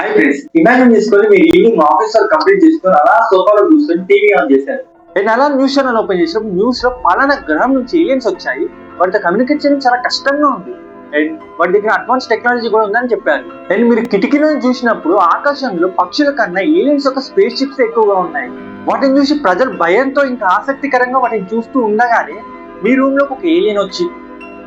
Hi friends, imagine చేసుకోండి మీరు evening office work complete చేసుకొని అలా సోఫాలో కూర్చొని టీవీ ఆన్ చేశారు. నేను అలా న్యూస్ ఛానల్ ఓపెన్ చేసినప్పుడు న్యూస్ లో పలానా గ్రహం నుంచి ఏలియన్స్ వచ్చాయి, వాటితో కమ్యూనికేట్ చేయడం చాలా కష్టంగా ఉంది అండ్ వాటి దగ్గర అడ్వాన్స్ టెక్నాలజీ కూడా ఉందని చెప్పారు. అండ్ మీరు కిటికీలను చూసినప్పుడు ఆకాశంలో పక్షుల కన్నా ఏలియన్స్ యొక్క స్పేస్ షిప్స్ ఎక్కువగా ఉన్నాయి. వాటిని చూసి ప్రజలు భయంతో ఇంకా ఆసక్తికరంగా వాటిని చూస్తూ ఉండగానే మీ రూమ్ లోకి ఒక ఏలియన్ వచ్చి,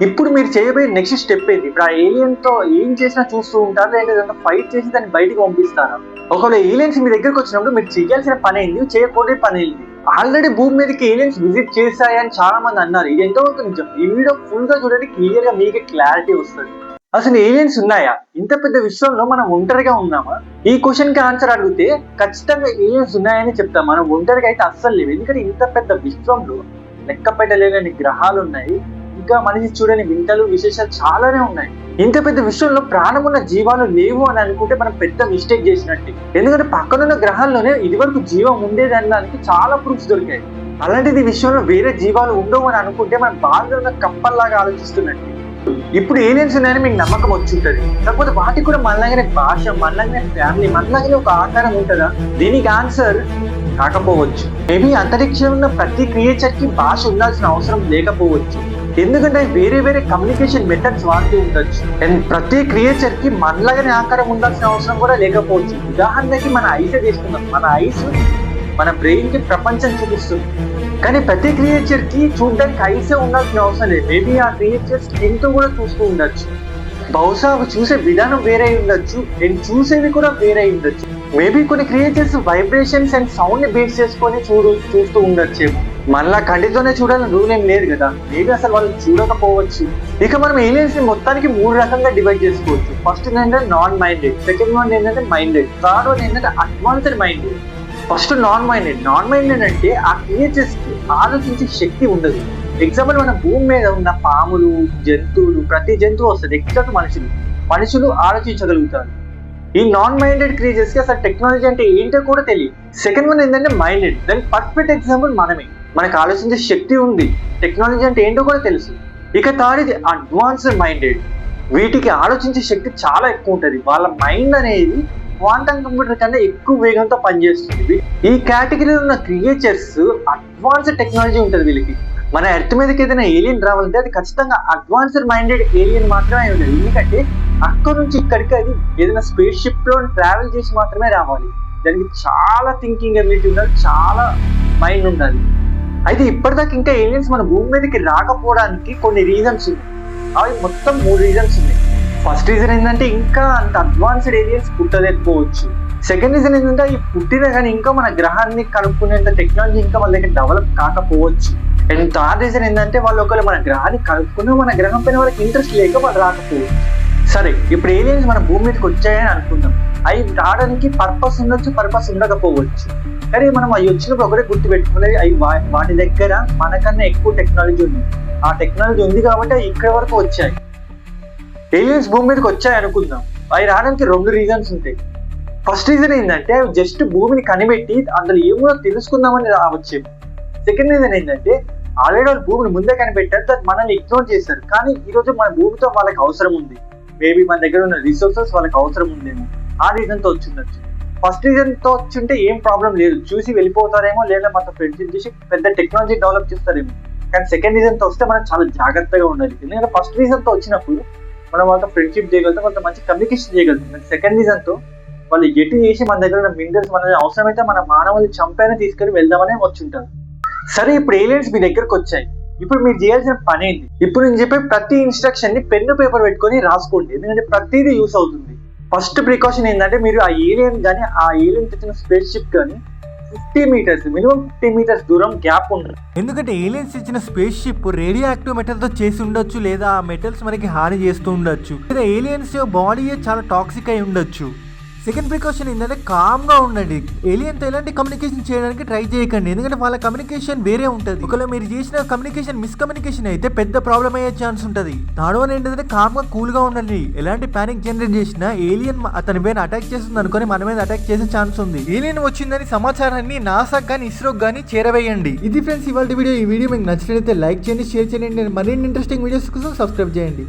ఇప్పుడు మీరు చేయబోయే నెక్స్ట్ స్టెప్ ఏంటి? ఇప్పుడు ఆ ఏలియన్ తో ఏం చేసినా చూస్తూ ఉంటారు, లేదంటే ఫైట్ చేసి దాన్ని బయటకు పంపిస్తారా? ఒకవేళ ఏలియన్స్ మీ దగ్గరకు వచ్చినప్పుడు మీరు చేయాల్సిన పని ఏంటి, చేయకూడని పని ఏంటి? ఆల్రెడీ భూమి మీదకి ఏలియన్స్ విజిట్ చేశాయని చాలా మంది అన్నారు. ఇది ఎంతవరకు నిజం? ఈ వీడియో ఫుల్ గా చూడండి, క్లియర్ గా మీకే క్లారిటీ వస్తుంది. అసలు ఏలియన్స్ ఉన్నాయా? ఇంత పెద్ద విశ్వంలో మనం ఒంటరిగా ఉన్నామా? ఈ క్వశ్చన్ కి ఆన్సర్ అడిగితే ఖచ్చితంగా ఏలియన్స్ ఉన్నాయని చెప్తాం. మనం ఒంటరిగా అయితే అస్సలు లేవు. ఎందుకంటే ఇంత పెద్ద విశ్వంలో లెక్క పెట్టలేని గ్రహాలు ఉన్నాయి, ఇంకా మనిషి చూడని వింతలు విశేషాలు చాలానే ఉన్నాయి. ఇంత పెద్ద విషయంలో ప్రాణమున్న జీవాలు లేవు అని అనుకుంటే మనం పెద్ద మిస్టేక్ చేసినట్టు. ఎందుకంటే పక్కనున్న గ్రహాల్లోనే ఇదివరకు జీవం ఉండేది అనడానికి చాలా ప్రూఫ్స్ దొరికాయి. అలాంటిది విషయంలో వేరే జీవాలు ఉండవు అని అనుకుంటే మనం బాగా ఉన్న కప్పల్లాగా ఆలోచిస్తున్నట్టు. ఇప్పుడు ఏలియన్స్ ఉన్నాయని మీకు నమ్మకం వచ్చి ఉంటుంది, కాకపోతే వాటికి కూడా మనలాగానే భాష, మనలాగానే ఫ్యామిలీ, మనలాగానే ఒక ఆకారం ఉంటుందా? దీనికి ఆన్సర్ కాకపోవచ్చు. మేబీ అంతరిక్షంలో ఉన్న ప్రతి క్రియేచర్ కి భాష ఉండాల్సిన అవసరం లేకపోవచ్చు, ఎందుకంటే వేరే వేరే కమ్యూనికేషన్ మెథడ్స్ వాడుతూ ఉండొచ్చు. అండ్ ప్రతి క్రియేచర్ కి మనలాగానే ఆకారం ఉండాల్సిన అవసరం కూడా లేకపోవచ్చు. ఉదాహరణకి మన ఐస్ తీసుకుందాం. మన ఐస్ మన బ్రెయిన్ కి ప్రపంచం చూపిస్తుంది, కానీ ప్రతి క్రియేచర్ కి చూడడానికి ఐసే ఉండాల్సిన అవసరం లేదు. మేబీ ఆ క్రియేచర్ స్కిన్ తో కూడా చూస్తూ ఉండొచ్చు. బహుశా అవి చూసే విధానం వేరే ఉండొచ్చు, నేను చూసేవి కూడా వేరే ఉండొచ్చు. మేబీ కొన్ని క్రియేచర్స్ వైబ్రేషన్స్ అండ్ సౌండ్ ని బేస్ చేసుకొని చూస్తూ ఉండొచ్చేమో. మనలా కంటితోనే చూడాలని రూల్ ఏం లేదు కదా. మేబీ అసలు వాళ్ళు చూడకపోవచ్చు. ఇక మనం ఏలియన్స్ ని మొత్తానికి 3 రకంగా డివైడ్ చేసుకోవచ్చు. ఫస్ట్ ఏంటంటే నాన్ మైండెడ్, సెకండ్ వన్ ఏంటంటే మైండెడ్, థర్డ్ వన్ ఏంటంటే advanced minded. First non minded. Non minded అంటే ఆ క్రియేచర్స్ కి ఆలోచించే శక్తి ఉండదు. ఎగ్జాంపుల్, మన భూమి మీద ఉన్న పాములు, జంతువులు, ప్రతి జంతువు వస్తుంది, ఎగ్జాంపుల్ మనుషులు ఆలోచించగలుగుతారు. ఈ నాన్ మైండెడ్ క్రియేచర్స్ కి అసలు టెక్నాలజీ అంటే ఏంటో కూడా తెలియదు. సెకండ్ వన్ ఏంటంటే మైండెడ్. దానికి పర్ఫెక్ట్ ఎగ్జాంపుల్ మనమే. మనకు ఆలోచించే శక్తి ఉంది, టెక్నాలజీ అంటే ఏంటో కూడా తెలుసు. ఇక థర్డ్ అడ్వాన్స్డ్ మైండెడ్. వీటికి ఆలోచించే శక్తి చాలా ఎక్కువ ఉంటుంది. వాళ్ళ మైండ్ అనేది క్వాంటమ్ కంప్యూటర్ కన్నా ఎక్కువ వేగంతో పనిచేస్తుంది. ఈ కేటగిరీలో ఉన్న క్రియేచర్స్ అడ్వాన్స్డ్ టెక్నాలజీ ఉంటుంది వీళ్ళకి. మన ఎర్త్ మీదకి ఏదైనా ఏలియన్ రావాలంటే అది ఖచ్చితంగా అడ్వాన్స్డ్ మైండెడ్ ఏలియన్ మాత్రమే ఉంటుంది. ఎందుకంటే అక్కడ నుంచి ఇక్కడికి అది ఏదైనా స్పేస్ షిప్ లో ట్రావెల్ చేసి మాత్రమే రావాలి. దానికి చాలా థింకింగ్ ఎబిలిటీ ఉండాలి, చాలా మైండ్ ఉండాలి. అయితే ఇప్పటిదాకా ఇంకా ఏలియన్స్ మన భూమి మీదకి రాకపోవడానికి కొన్ని రీజన్స్ ఉన్నాయి. అవి మొత్తం 3 రీజన్స్ ఉన్నాయి. ఫస్ట్ రీజన్ ఏంటంటే ఇంకా అంత అడ్వాన్స్డ్ ఏలియన్స్ పుట్టలేకపోవచ్చు. సెకండ్ రీజన్ ఏంటంటే అవి పుట్టినా కానీ ఇంకా మన గ్రహాన్ని కనుక్కునేంత టెక్నాలజీ ఇంకా వాళ్ళ దగ్గర డెవలప్ కాకపోవచ్చు. అండ్ థర్డ్ రీజన్ ఏంటంటే వాళ్ళు ఒకవేళ మన గ్రహాన్ని కనుక్కున్నా మన గ్రహం పైన వాళ్ళకి ఇంట్రెస్ట్ లేక వాళ్ళు రాకపోవచ్చు. సరే, ఇప్పుడు ఏలియన్స్ మన భూమి మీదకి వచ్చాయని అనుకుందాం. అవి రావడానికి పర్పస్ ఉండొచ్చు, పర్పస్ ఉండకపోవచ్చు. కానీ మనం అవి వచ్చినప్పుడు ఒకటే గుర్తు పెట్టుకోలేదు, అవి వాటి దగ్గర మనకన్నా ఎక్కువ టెక్నాలజీ ఉంది. ఆ టెక్నాలజీ ఉంది కాబట్టి అవి ఇక్కడ వరకు వచ్చాయి. ఏలియన్స్ భూమి మీదకి వచ్చాయి అనుకుందాం. అవి రావడానికి 2 రీజన్స్ ఉంటాయి. ఫస్ట్ రీజన్ ఏంటంటే అవి జస్ట్ భూమిని కనిపెట్టి అందులో ఏమో తెలుసుకుందామని రావచ్చు. సెకండ్ రీజన్ ఏంటంటే ఆల్రెడీ వాళ్ళు భూమిని ముందే కనిపెట్టారు, దాన్ని మనల్ని ఇగ్నోర్ చేశారు. కానీ ఈరోజు మన భూమితో వాళ్ళకి అవసరం ఉంది. మేబీ మన దగ్గర ఉన్న రిసోర్సెస్ వాళ్ళకి అవసరం ఉందేమో, ఆ రీజన్ తో వచ్చి ఉండొచ్చు. ఫస్ట్ రీజన్ తో వచ్చుంటే ఏం ప్రాబ్లం లేదు, చూసి వెళ్ళిపోతారేమో, లేదా మనతో ఫ్రెండ్షిప్ చేసి పెద్ద టెక్నాలజీ డెవలప్ చేస్తారేమో. కానీ సెకండ్ రీజన్ తో వస్తే మనం చాలా జాగ్రత్తగా ఉండాలి. ఎందుకంటే ఫస్ట్ రీజన్ తో వచ్చినప్పుడు మనం వాళ్ళతో ఫ్రెండ్షిప్ చేయగలుగుతాం, వాళ్ళతో మంచి కమ్యూనికేషన్ చేయగలుగుతాం. సెకండ్ రీజన్ తో వాళ్ళు ఎటు చేసి మన దగ్గర ఉన్న మినరల్స్ మనల్ని అవసరమైతే మన మానవుల్ని చంపైనా తీసుకొని వెళ్దామనే వచ్చి ఉంటారు. సరే, ఇప్పుడు ఏలియన్స్ మీ దగ్గరకు వచ్చాయి. ఇప్పుడు మీరు చేయాల్సిన పని ఏంటి? ఇప్పుడు నేను చెప్పే ప్రతి ఇన్స్ట్రక్షన్ ని పెన్ను పేపర్ పెట్టుకొని రాసుకోండి, ఎందుకంటే ప్రతిదీ యూస్ అవుతుంది. ఫస్ట్ ప్రికాషన్ ఏంటంటే మీరు ఆ ఏలియన్ కానీ ఆ ఏలియన్ తెచ్చిన స్పేస్ షిప్ కానీ 50 మీటర్స్, మినిమం 50 మీటర్స్ దూరం గ్యాప్ ఉండదు. ఎందుకంటే ఏలియన్స్ ఇచ్చిన space ship radio active metal తో చేసి ఉండొచ్చు, లేదా ఆ మెటల్స్ మనకి హాని చేస్తూ ఉండొచ్చు, లేదా ఏలియన్స్ బాడీ చాలా టాక్సిక్ అయి ఉండొచ్చు. సెకండ్ ప్రికాషన్ ఏంటంటే కామ్గా ఉండండి. ఏలియన్తో ఎలాంటి కమ్యూనికేషన్ చేయడానికి ట్రై చేయకండి, ఎందుకంటే వాళ్ళ కమ్యూనికేషన్ వేరే ఉంటుంది. ఒకవేళ మీరు చేసిన కమ్యూనికేషన్ మిస్కమ్యూనికేషన్ అయితే పెద్ద ప్రాబ్లం అయ్యే ఛాన్స్ ఉంటుంది. థర్డ్ వన్ ఏంటంటే కామ్గా కూల్గా ఉండండి. ఎలాంటి ప్యానిక్ జనరేట్ చేసినా ఏలియన్ అతని పైన అటాక్ చేస్తుంది అనుకొని మన మీద అటాక్ చేసే ఛాన్స్ ఉంది. ఏలియన్ వచ్చిందని సమాచారాన్ని నాసాకి కానీ ఇస్రోకి కానీ చేరవేయండి. ఇది ఫ్రెండ్స్ ఇవాళ వీడియో. ఈ వీడియో మీకు నచ్చినట్లయితే లైక్ చేయండి, షేర్ చేయండి. మరిన్ని ఇంట్రెస్టింగ్ వీడియోస్ కోసం సబ్స్క్రైబ్ చేయండి.